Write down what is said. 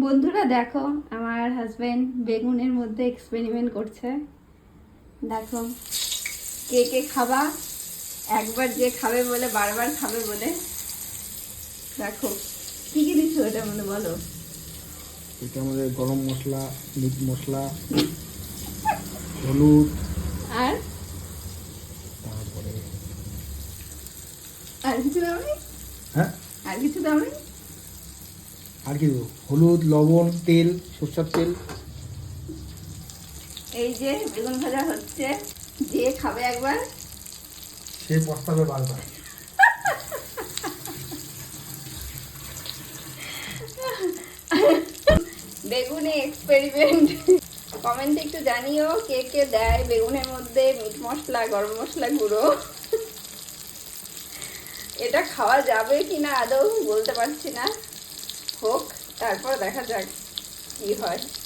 বন্ধুরা দেখো, আমার হাজবেন্ড বেগুনের মধ্যে এক্সপেরিমেন্ট করছে। দেখো, কে কে খাবা, একবার যে খাবে বলে বারবার খাবে বলে। দেখো কি কি দিচ্ছ এটার মধ্যে বলো। এটার মধ্যে গরম মশলা, মিট মশলা, হলুদ, আর তারপরে আর কিছু দাওনি? হ্যাঁ আর কিছু দাওনি? আর কি দেবো? হলুদ, লবণ, তেল, সরষের তেল। এই যে বেগুন ভাজা হচ্ছে, যে খাবে একবার সে পস্তাবে বারবার। বেগুনে এক্সপেরিমেন্ট। কমেন্টে একটু জানিও কে কে দেয় বেগুনের মধ্যে মিট মশলা, গরম মশলা গুঁড়ো। এটা খাওয়া যাবে কিনা আদৌ বলতে পারছি না, হোক তারপর দেখা যাক কি হয়।